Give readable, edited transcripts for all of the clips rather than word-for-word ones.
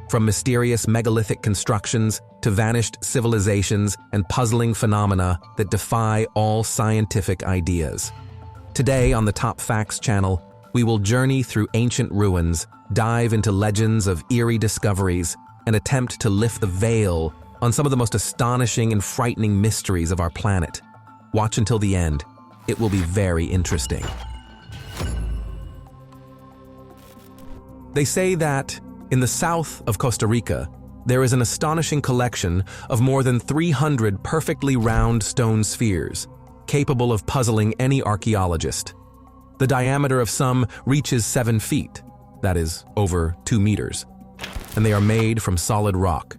from mysterious megalithic constructions to vanished civilizations and puzzling phenomena that defy all scientific ideas. Today on the TopFacts channel, we will journey through ancient ruins, dive into legends of eerie discoveries, and attempt to lift the veil on some of the most astonishing and frightening mysteries of our planet. Watch until the end. It will be very interesting. They say that in the south of Costa Rica, there is an astonishing collection of more than 300 perfectly round stone spheres, capable of puzzling any archaeologist. The diameter of some reaches 7 feet, that is, over 2 meters, and they are made from solid rock.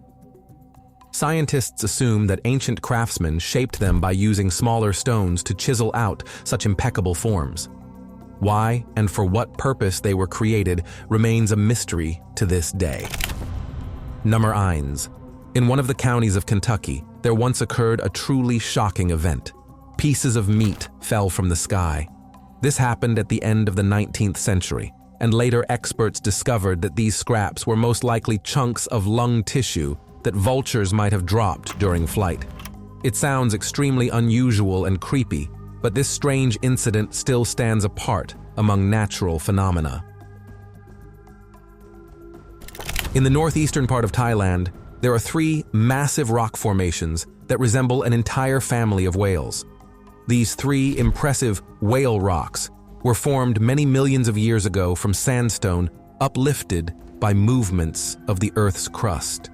Scientists assume that ancient craftsmen shaped them by using smaller stones to chisel out such impeccable forms. Why and for what purpose they were created remains a mystery to this day. Number 1. In one of the counties of Kentucky, there once occurred a truly shocking event. Pieces of meat fell from the sky. This happened at the end of the 19th century, and later experts discovered that these scraps were most likely chunks of lung tissue that vultures might have dropped during flight. It sounds extremely unusual and creepy, but this strange incident still stands apart among natural phenomena. In the northeastern part of Thailand, there are 3 massive rock formations that resemble an entire family of whales. These 3 impressive whale rocks were formed many millions of years ago from sandstone uplifted by movements of the Earth's crust.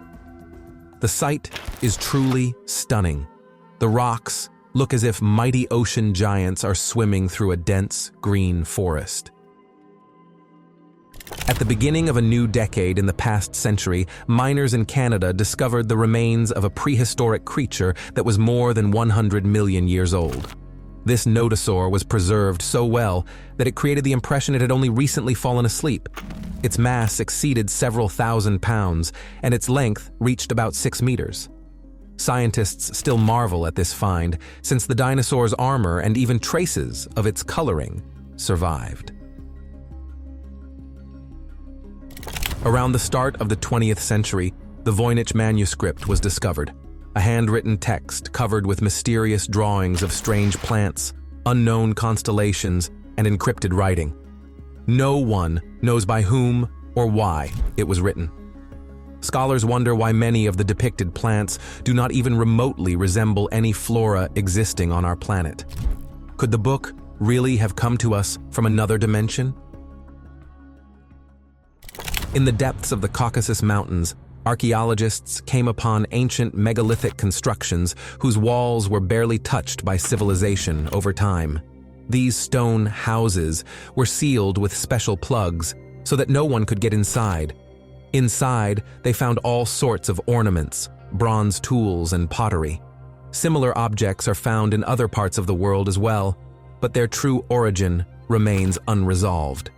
The sight is truly stunning. The rocks look as if mighty ocean giants are swimming through a dense green forest. At the beginning of a new decade in the past century, miners in Canada discovered the remains of a prehistoric creature that was more than 100 million years old. This nodosaur was preserved so well that it created the impression it had only recently fallen asleep. Its mass exceeded several thousand pounds, and its length reached about 6 meters. Scientists still marvel at this find, since the dinosaur's armor and even traces of its coloring survived. Around the start of the 20th century, the Voynich manuscript was discovered, a handwritten text covered with mysterious drawings of strange plants, unknown constellations, and encrypted writing. No one knows by whom or why it was written. Scholars wonder why many of the depicted plants do not even remotely resemble any flora existing on our planet. Could the book really have come to us from another dimension? In the depths of the Caucasus Mountains, archaeologists came upon ancient megalithic constructions whose walls were barely touched by civilization over time. These stone houses were sealed with special plugs so that no one could get inside. Inside, they found all sorts of ornaments, bronze tools, and pottery. Similar objects are found in other parts of the world as well, but their true origin remains unresolved.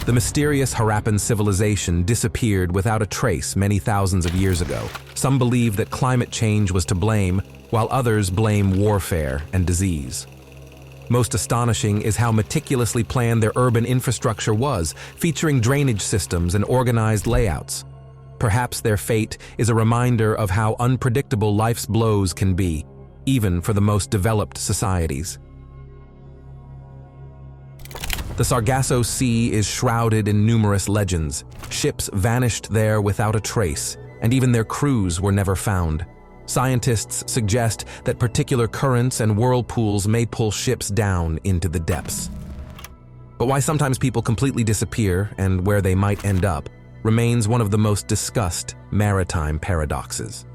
The mysterious Harappan civilization disappeared without a trace many thousands of years ago. Some believe that climate change was to blame, while others blame warfare and disease. Most astonishing is how meticulously planned their urban infrastructure was, featuring drainage systems and organized layouts. Perhaps their fate is a reminder of how unpredictable life's blows can be, even for the most developed societies. The Sargasso Sea is shrouded in numerous legends. Ships vanished there without a trace, and even their crews were never found. Scientists suggest that particular currents and whirlpools may pull ships down into the depths. But why sometimes people completely disappear and where they might end up remains one of the most discussed maritime paradoxes.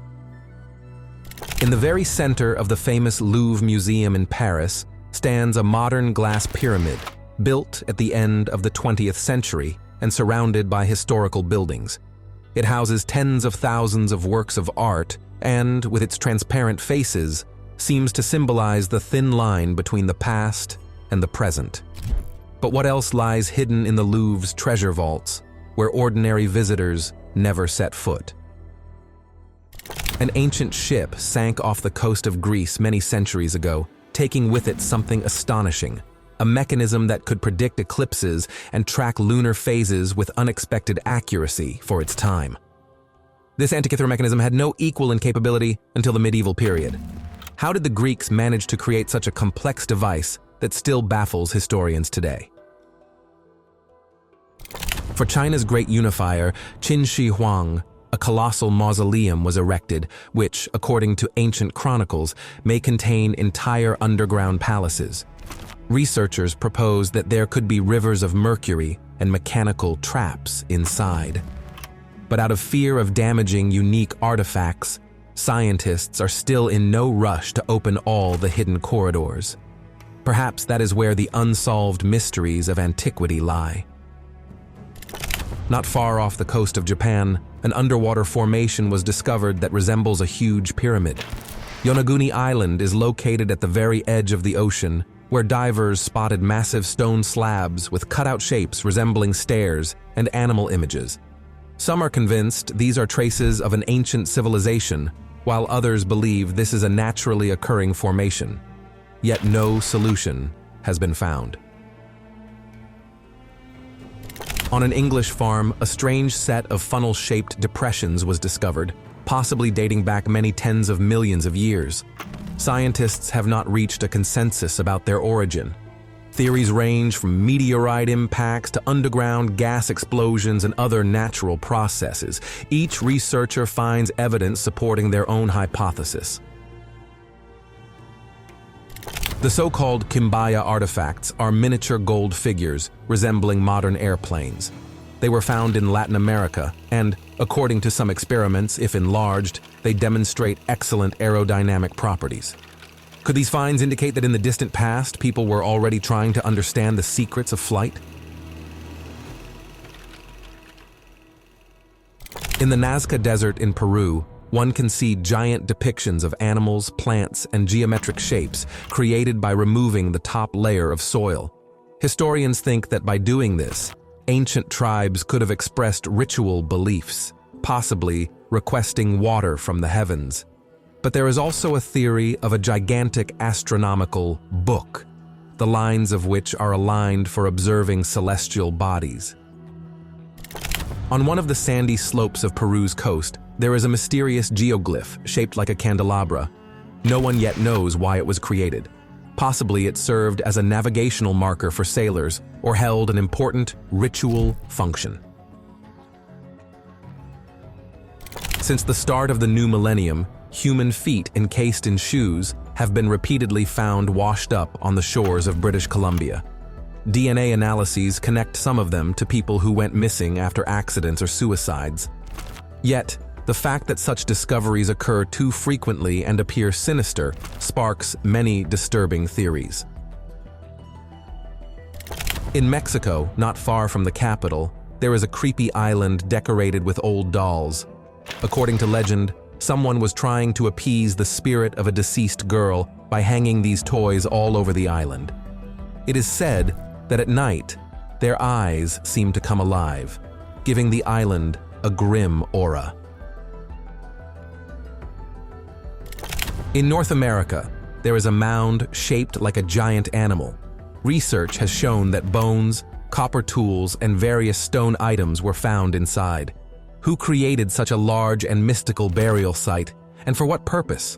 In the very center of the famous Louvre Museum in Paris stands a modern glass pyramid built at the end of the 20th century and surrounded by historical buildings. It houses tens of thousands of works of art and, with its transparent faces, seems to symbolize the thin line between the past and the present. But what else lies hidden in the Louvre's treasure vaults, where ordinary visitors never set foot? An ancient ship sank off the coast of Greece many centuries ago, taking with it something astonishing: a mechanism that could predict eclipses and track lunar phases with unexpected accuracy for its time. This Antikythera mechanism had no equal in capability until the medieval period. How did the Greeks manage to create such a complex device that still baffles historians today? For China's great unifier, Qin Shi Huang, a colossal mausoleum was erected, which, according to ancient chronicles, may contain entire underground palaces. Researchers propose that there could be rivers of mercury and mechanical traps inside. But out of fear of damaging unique artifacts, scientists are still in no rush to open all the hidden corridors. Perhaps that is where the unsolved mysteries of antiquity lie. Not far off the coast of Japan, an underwater formation was discovered that resembles a huge pyramid. Yonaguni Island is located at the very edge of the ocean, where divers spotted massive stone slabs with cutout shapes resembling stairs and animal images. Some are convinced these are traces of an ancient civilization, while others believe this is a naturally occurring formation. Yet no solution has been found. On an English farm, a strange set of funnel-shaped depressions was discovered, possibly dating back many tens of millions of years. Scientists have not reached a consensus about their origin. Theories range from meteorite impacts to underground gas explosions and other natural processes. Each researcher finds evidence supporting their own hypothesis. The so-called Kimbaya artifacts are miniature gold figures resembling modern airplanes. They were found in Latin America, and, according to some experiments, if enlarged, they demonstrate excellent aerodynamic properties. Could these finds indicate that in the distant past, people were already trying to understand the secrets of flight? In the Nazca Desert in Peru, one can see giant depictions of animals, plants, and geometric shapes created by removing the top layer of soil. Historians think that by doing this, ancient tribes could have expressed ritual beliefs, possibly requesting water from the heavens. But there is also a theory of a gigantic astronomical book, the lines of which are aligned for observing celestial bodies. On one of the sandy slopes of Peru's coast, there is a mysterious geoglyph shaped like a candelabra. No one yet knows why it was created. Possibly it served as a navigational marker for sailors or held an important ritual function. Since the start of the new millennium, human feet encased in shoes have been repeatedly found washed up on the shores of British Columbia. DNA analyses connect some of them to people who went missing after accidents or suicides. Yet, the fact that such discoveries occur too frequently and appear sinister sparks many disturbing theories. In Mexico, not far from the capital, there is a creepy island decorated with old dolls. According to legend, someone was trying to appease the spirit of a deceased girl by hanging these toys all over the island. It is said that at night, their eyes seem to come alive, giving the island a grim aura. In North America, there is a mound shaped like a giant animal. Research has shown that bones, copper tools, and various stone items were found inside. Who created such a large and mystical burial site, and for what purpose?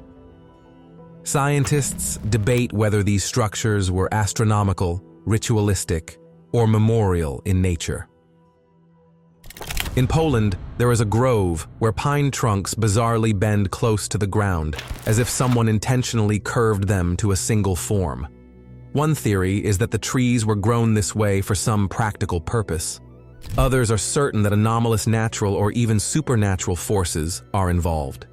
Scientists debate whether these structures were astronomical, ritualistic, or memorial in nature. In Poland, there is a grove where pine trunks bizarrely bend close to the ground, as if someone intentionally curved them to a single form. One theory is that the trees were grown this way for some practical purpose. Others are certain that anomalous natural or even supernatural forces are involved.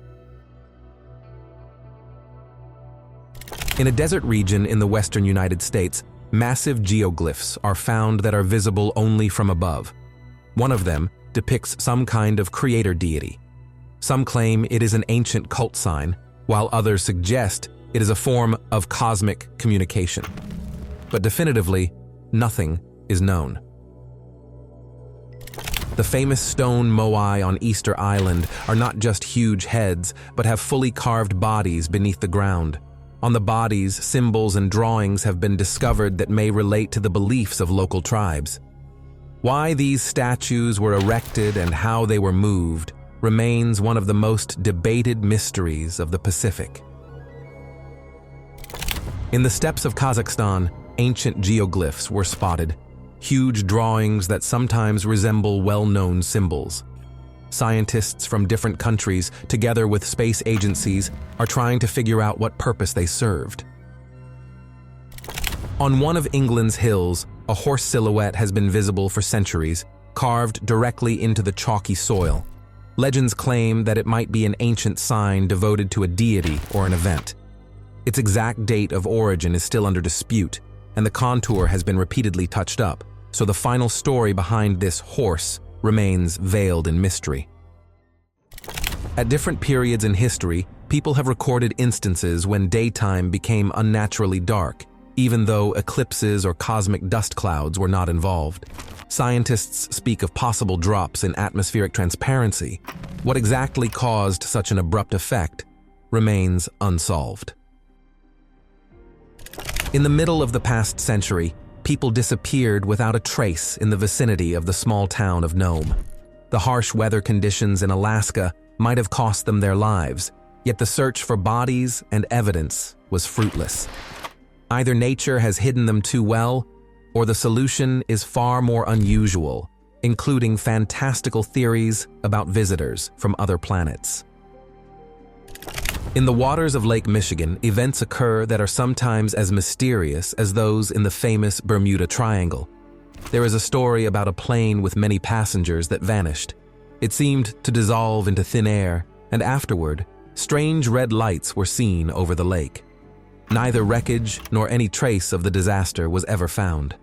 In a desert region in the western United States, massive geoglyphs are found that are visible only from above. One of them depicts some kind of creator deity. Some claim it is an ancient cult sign, while others suggest it is a form of cosmic communication. But definitively, nothing is known. The famous stone moai on Easter Island are not just huge heads, but have fully carved bodies beneath the ground. On the bodies, symbols and drawings have been discovered that may relate to the beliefs of local tribes. Why these statues were erected and how they were moved remains one of the most debated mysteries of the Pacific. In the steppes of Kazakhstan, ancient geoglyphs were spotted, huge drawings that sometimes resemble well-known symbols. Scientists from different countries, together with space agencies, are trying to figure out what purpose they served. On one of England's hills, a horse silhouette has been visible for centuries, carved directly into the chalky soil. Legends claim that it might be an ancient sign devoted to a deity or an event. Its exact date of origin is still under dispute, and the contour has been repeatedly touched up, so the final story behind this horse remains veiled in mystery. At different periods in history, people have recorded instances when daytime became unnaturally dark, even though eclipses or cosmic dust clouds were not involved. Scientists speak of possible drops in atmospheric transparency. What exactly caused such an abrupt effect remains unsolved. In the middle of the past century, people disappeared without a trace in the vicinity of the small town of Nome. The harsh weather conditions in Alaska might have cost them their lives, yet the search for bodies and evidence was fruitless. Either nature has hidden them too well, or the solution is far more unusual, including fantastical theories about visitors from other planets. In the waters of Lake Michigan, events occur that are sometimes as mysterious as those in the famous Bermuda Triangle. There is a story about a plane with many passengers that vanished. It seemed to dissolve into thin air, and afterward, strange red lights were seen over the lake. Neither wreckage nor any trace of the disaster was ever found.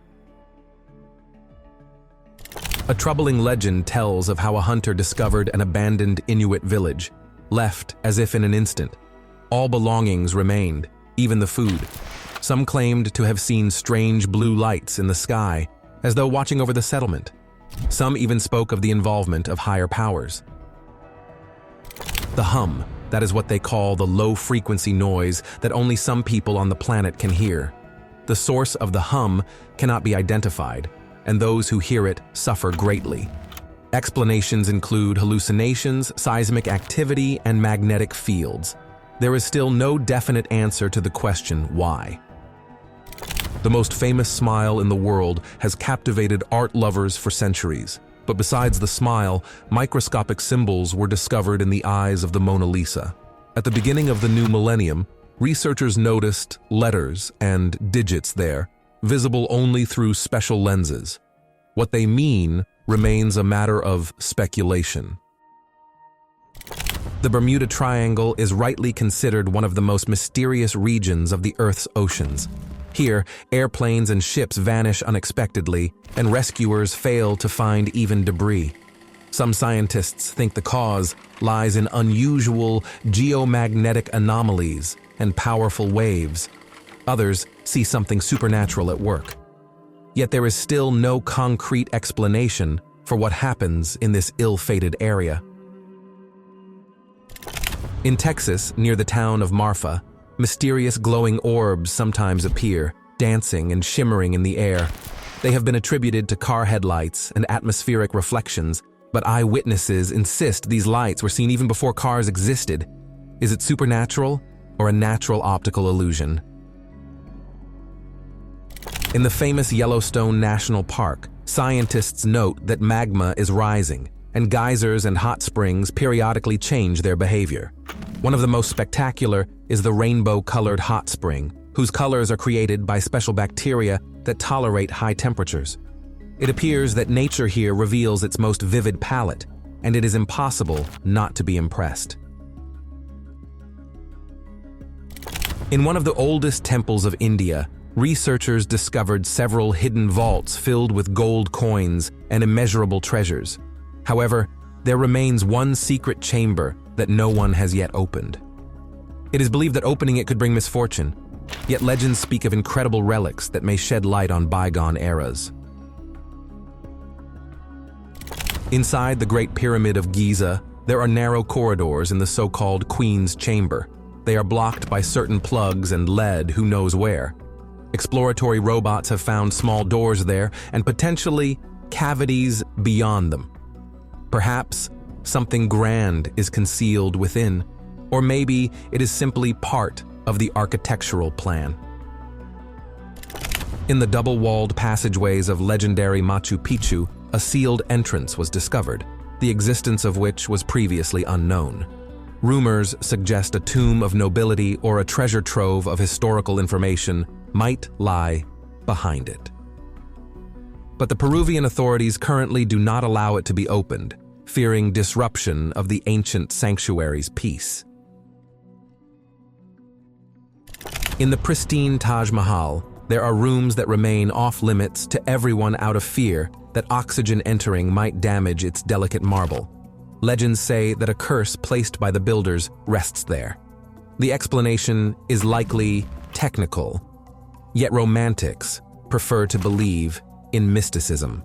A troubling legend tells of how a hunter discovered an abandoned Inuit village, left as if in an instant. All belongings remained, even the food. Some claimed to have seen strange blue lights in the sky, as though watching over the settlement. Some even spoke of the involvement of higher powers. The hum, that is what they call the low-frequency noise that only some people on the planet can hear. The source of the hum cannot be identified, and those who hear it suffer greatly. Explanations include hallucinations, seismic activity, and magnetic fields. There is still no definite answer to the question, why? The most famous smile in the world has captivated art lovers for centuries. But besides the smile, microscopic symbols were discovered in the eyes of the Mona Lisa. At the beginning of the new millennium, researchers noticed letters and digits there, visible only through special lenses. What they mean remains a matter of speculation. The Bermuda Triangle is rightly considered one of the most mysterious regions of the Earth's oceans. Here, airplanes and ships vanish unexpectedly, and rescuers fail to find even debris. Some scientists think the cause lies in unusual geomagnetic anomalies and powerful waves. Others see something supernatural at work. Yet there is still no concrete explanation for what happens in this ill-fated area. In Texas, near the town of Marfa, mysterious glowing orbs sometimes appear, dancing and shimmering in the air. They have been attributed to car headlights and atmospheric reflections, but eyewitnesses insist these lights were seen even before cars existed. Is it supernatural or a natural optical illusion? In the famous Yellowstone National Park, scientists note that magma is rising, and geysers and hot springs periodically change their behavior. One of the most spectacular is the rainbow-colored hot spring, whose colors are created by special bacteria that tolerate high temperatures. It appears that nature here reveals its most vivid palette, and it is impossible not to be impressed. In one of the oldest temples of India, researchers discovered several hidden vaults filled with gold coins and immeasurable treasures. However, there remains one secret chamber that no one has yet opened. It is believed that opening it could bring misfortune, yet legends speak of incredible relics that may shed light on bygone eras. Inside the Great Pyramid of Giza, there are narrow corridors in the so-called Queen's Chamber. They are blocked by certain plugs and lead who knows where. Exploratory robots have found small doors there and potentially cavities beyond them. Perhaps something grand is concealed within, or maybe it is simply part of the architectural plan. In the double-walled passageways of legendary Machu Picchu, a sealed entrance was discovered, the existence of which was previously unknown. Rumors suggest a tomb of nobility or a treasure trove of historical information might lie behind it. But the Peruvian authorities currently do not allow it to be opened, fearing disruption of the ancient sanctuary's peace. In the pristine Taj Mahal, there are rooms that remain off-limits to everyone out of fear that oxygen entering might damage its delicate marble. Legends say that a curse placed by the builders rests there. The explanation is likely technical, yet romantics prefer to believe in mysticism.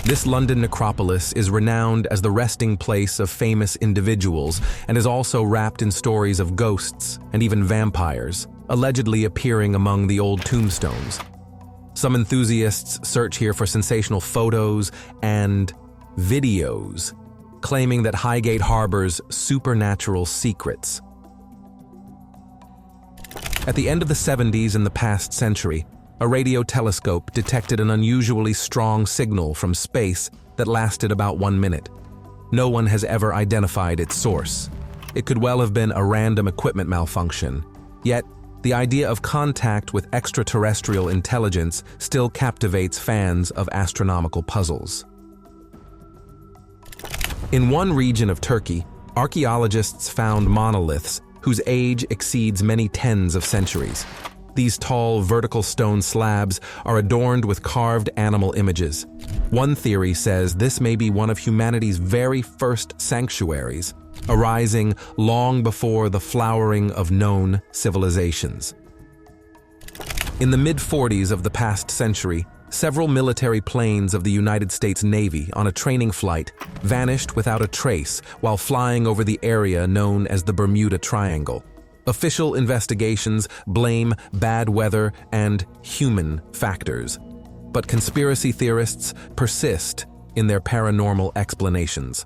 This London necropolis is renowned as the resting place of famous individuals and is also wrapped in stories of ghosts and even vampires, allegedly appearing among the old tombstones. Some enthusiasts search here for sensational photos and videos, claiming that Highgate harbors supernatural secrets. At the end of the 70s in the past century, a radio telescope detected an unusually strong signal from space that lasted about 1 minute. No one has ever identified its source. It could well have been a random equipment malfunction, yet the idea of contact with extraterrestrial intelligence still captivates fans of astronomical puzzles. In one region of Turkey, archaeologists found monoliths whose age exceeds many tens of centuries. These tall, vertical stone slabs are adorned with carved animal images. One theory says this may be one of humanity's very first sanctuaries, arising long before the flowering of known civilizations. In the mid-40s of the past century, several military planes of the United States Navy on a training flight vanished without a trace while flying over the area known as the Bermuda Triangle. Official investigations blame bad weather and human factors, but conspiracy theorists persist in their paranormal explanations.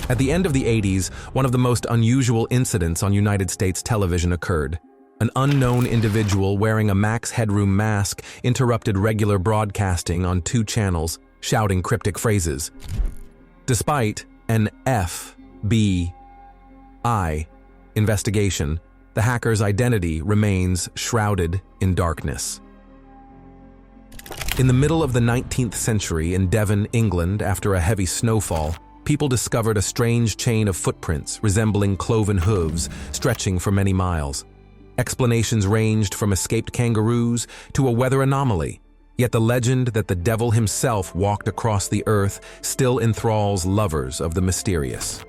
At the end of the 80s, one of the most unusual incidents on United States television occurred. An unknown individual wearing a max headroom mask interrupted regular broadcasting on 2 channels, shouting cryptic phrases. Despite an FBI investigation, the hacker's identity remains shrouded in darkness. In the middle of the 19th century in Devon, England, after a heavy snowfall, people discovered a strange chain of footprints resembling cloven hooves stretching for many miles. Explanations ranged from escaped kangaroos to a weather anomaly, yet the legend that the devil himself walked across the earth still enthralls lovers of the mysterious.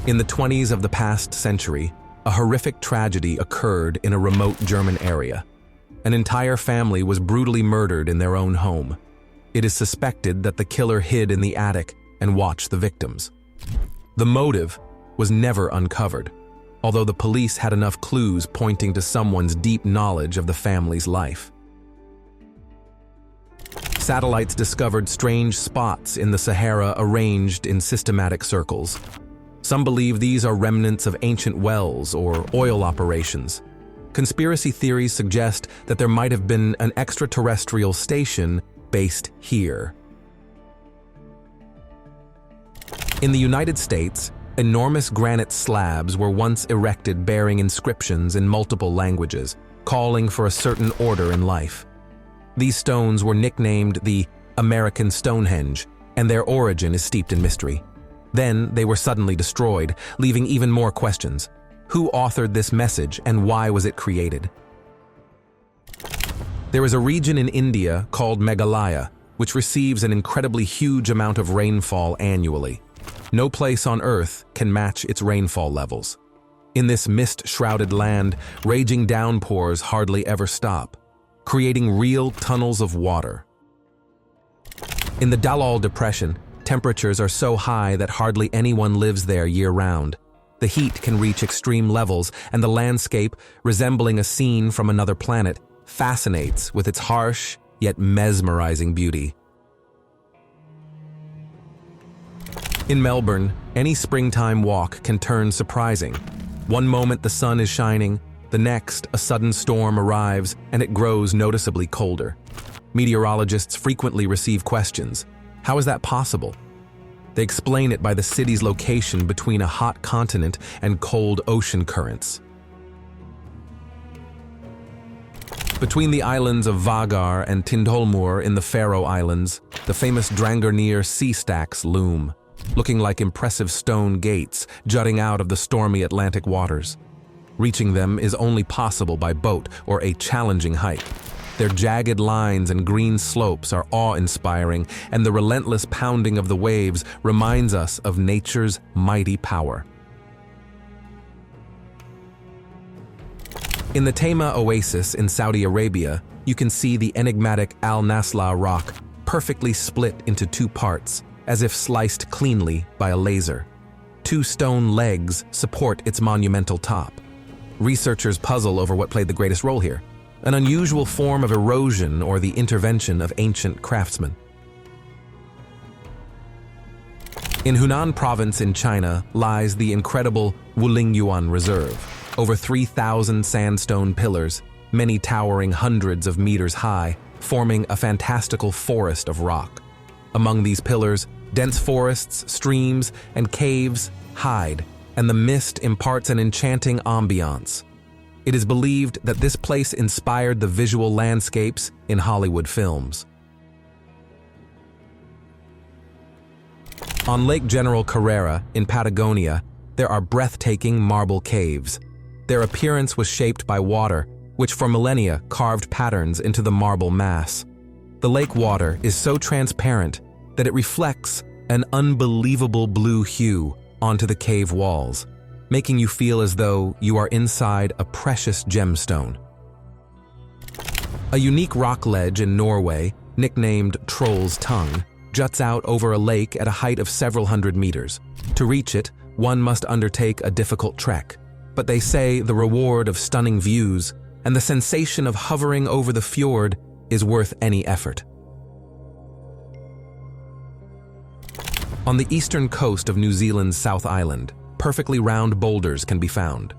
In the 20s of the past century, a horrific tragedy occurred in a remote German area. An entire family was brutally murdered in their own home. It is suspected that the killer hid in the attic and watched the victims. The motive was never uncovered, although the police had enough clues pointing to someone's deep knowledge of the family's life. Satellites discovered strange spots in the Sahara arranged in systematic circles. Some believe these are remnants of ancient wells or oil operations. Conspiracy theories suggest that there might have been an extraterrestrial station based here. In the United States, enormous granite slabs were once erected bearing inscriptions in multiple languages, calling for a certain order in life. These stones were nicknamed the American Stonehenge, and their origin is steeped in mystery. Then they were suddenly destroyed, leaving even more questions. Who authored this message and why was it created? There is a region in India called Meghalaya, which receives an incredibly huge amount of rainfall annually. No place on Earth can match its rainfall levels. In this mist-shrouded land, raging downpours hardly ever stop, creating real tunnels of water. In the Dalal Depression, Temperatures are so high that hardly anyone lives there year-round. The heat can reach extreme levels, and the landscape, resembling a scene from another planet, fascinates with its harsh yet mesmerizing beauty. In Melbourne, any springtime walk can turn surprising. One moment the sun is shining, the next a sudden storm arrives and it grows noticeably colder. Meteorologists frequently receive questions. How is that possible? They explain it by the city's location between a hot continent and cold ocean currents. Between the islands of Vagar and Tindolmur in the Faroe Islands, the famous Drangarnir sea stacks loom, looking like impressive stone gates jutting out of the stormy Atlantic waters. Reaching them is only possible by boat or a challenging hike. Their jagged lines and green slopes are awe-inspiring, and the relentless pounding of the waves reminds us of nature's mighty power. In the Tayma Oasis in Saudi Arabia, you can see the enigmatic Al-Nasla rock perfectly split into two parts, as if sliced cleanly by a laser. Two stone legs support its monumental top. Researchers puzzle over what played the greatest role here: an unusual form of erosion or the intervention of ancient craftsmen. In Hunan province in China lies the incredible Wulingyuan Reserve. Over 3,000 sandstone pillars, many towering hundreds of meters high, forming a fantastical forest of rock. Among these pillars, dense forests, streams, and caves hide, and the mist imparts an enchanting ambiance. It is believed that this place inspired the visual landscapes in Hollywood films. On Lake General Carrera in Patagonia, there are breathtaking marble caves. Their appearance was shaped by water, which for millennia carved patterns into the marble mass. The lake water is so transparent that it reflects an unbelievable blue hue onto the cave walls, making you feel as though you are inside a precious gemstone. A unique rock ledge in Norway, nicknamed Troll's Tongue, juts out over a lake at a height of several hundred meters. To reach it, one must undertake a difficult trek, but they say the reward of stunning views and the sensation of hovering over the fjord is worth any effort. On the eastern coast of New Zealand's South Island, perfectly round boulders can be found.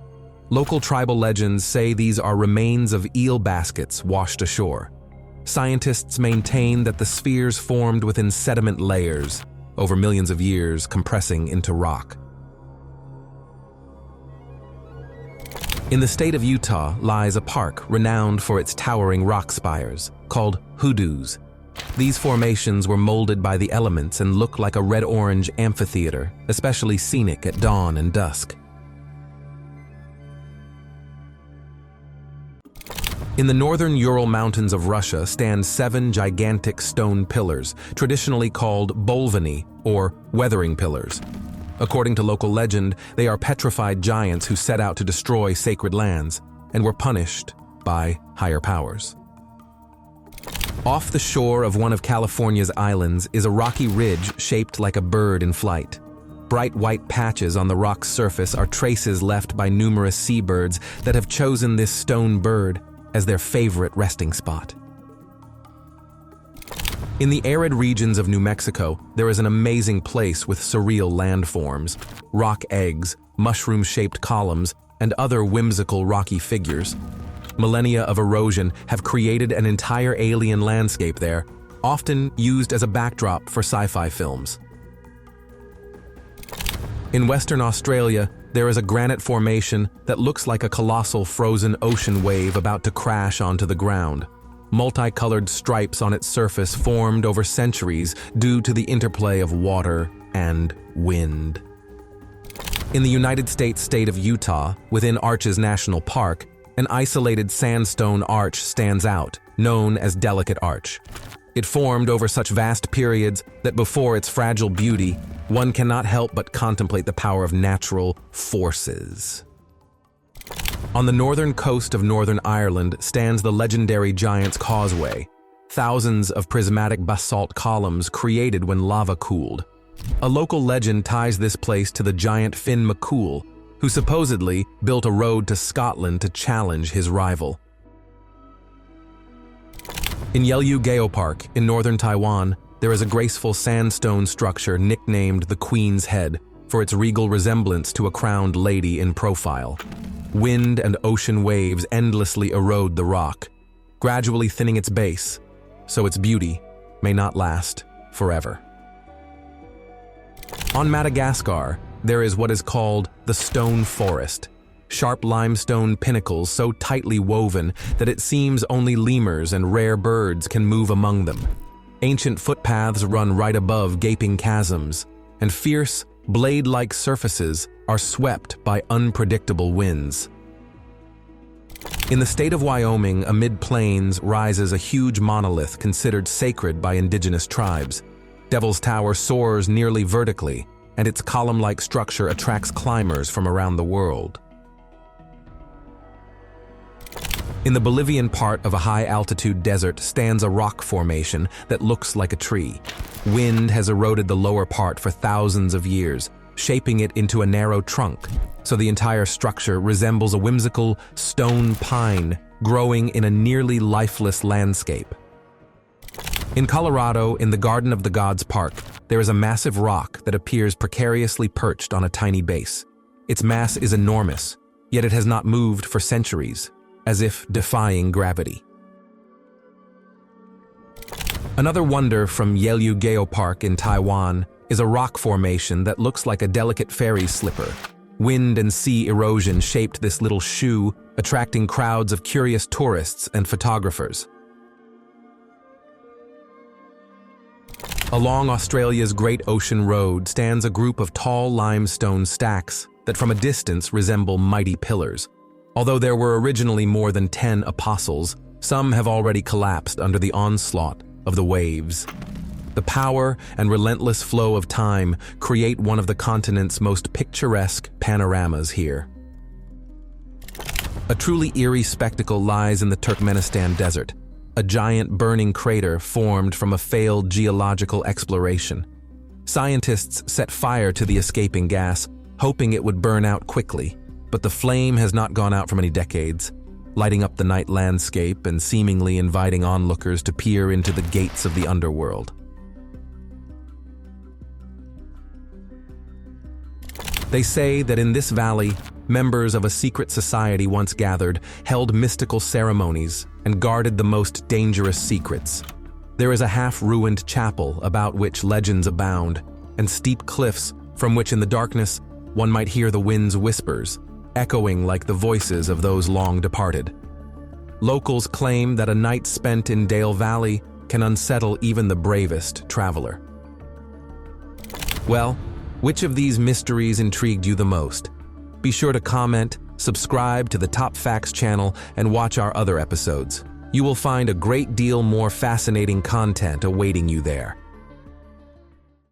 Local tribal legends say these are remains of eel baskets washed ashore. Scientists maintain that the spheres formed within sediment layers, over millions of years compressing into rock. In the state of Utah lies a park renowned for its towering rock spires, called hoodoos. These formations were molded by the elements and look like a red-orange amphitheater, especially scenic at dawn and dusk. In the northern Ural Mountains of Russia stand 7 gigantic stone pillars, traditionally called bolvany, or weathering pillars. According to local legend, they are petrified giants who set out to destroy sacred lands and were punished by higher powers. Off the shore of one of California's islands is a rocky ridge shaped like a bird in flight. Bright white patches on the rock's surface are traces left by numerous seabirds that have chosen this stone bird as their favorite resting spot. In the arid regions of New Mexico, there is an amazing place with surreal landforms, rock eggs, mushroom-shaped columns, and other whimsical rocky figures. Millennia of erosion have created an entire alien landscape there, often used as a backdrop for sci-fi films. In Western Australia, there is a granite formation that looks like a colossal frozen ocean wave about to crash onto the ground. Multicolored stripes on its surface formed over centuries due to the interplay of water and wind. In the United States state of Utah, within Arches National Park, an isolated sandstone arch stands out, known as Delicate Arch. It formed over such vast periods that before its fragile beauty, one cannot help but contemplate the power of natural forces. On the northern coast of Northern Ireland stands the legendary Giant's Causeway, thousands of prismatic basalt columns created when lava cooled. A local legend ties this place to the giant Finn McCool, who supposedly built a road to Scotland to challenge his rival. In Yelyu Geopark, in northern Taiwan, there is a graceful sandstone structure nicknamed the Queen's Head for its regal resemblance to a crowned lady in profile. Wind and ocean waves endlessly erode the rock, gradually thinning its base, so its beauty may not last forever. On Madagascar, there is what is called the Stone Forest, sharp limestone pinnacles so tightly woven that it seems only lemurs and rare birds can move among them. Ancient footpaths run right above gaping chasms, and fierce, blade-like surfaces are swept by unpredictable winds. In the state of Wyoming, amid plains rises a huge monolith considered sacred by indigenous tribes. Devil's Tower soars nearly vertically, and its column-like structure attracts climbers from around the world. In the Bolivian part of a high-altitude desert stands a rock formation that looks like a tree. Wind has eroded the lower part for thousands of years, shaping it into a narrow trunk, so the entire structure resembles a whimsical stone pine growing in a nearly lifeless landscape. In Colorado, in the Garden of the Gods Park, there is a massive rock that appears precariously perched on a tiny base. Its mass is enormous, yet it has not moved for centuries, as if defying gravity. Another wonder from Yelyu Geopark in Taiwan is a rock formation that looks like a delicate fairy slipper. Wind and sea erosion shaped this little shoe, attracting crowds of curious tourists and photographers. Along Australia's Great Ocean Road stands a group of tall limestone stacks that from a distance resemble mighty pillars. Although there were originally more than 10 apostles, some have already collapsed under the onslaught of the waves. The power and relentless flow of time create one of the continent's most picturesque panoramas here. A truly eerie spectacle lies in the Turkmenistan desert, a giant burning crater formed from a failed geological exploration. Scientists set fire to the escaping gas, hoping it would burn out quickly, but the flame has not gone out for many decades, lighting up the night landscape and seemingly inviting onlookers to peer into the gates of the underworld. They say that in this valley, members of a secret society once gathered, held mystical ceremonies, and guarded the most dangerous secrets. There is a half-ruined chapel about which legends abound, and steep cliffs from which in the darkness one might hear the wind's whispers, echoing like the voices of those long departed. Locals claim that a night spent in Dale Valley can unsettle even the bravest traveler. Well, which of these mysteries intrigued you the most? Be sure to comment, subscribe to the TopFacts channel, and watch our other episodes. You will find a great deal more fascinating content awaiting you there.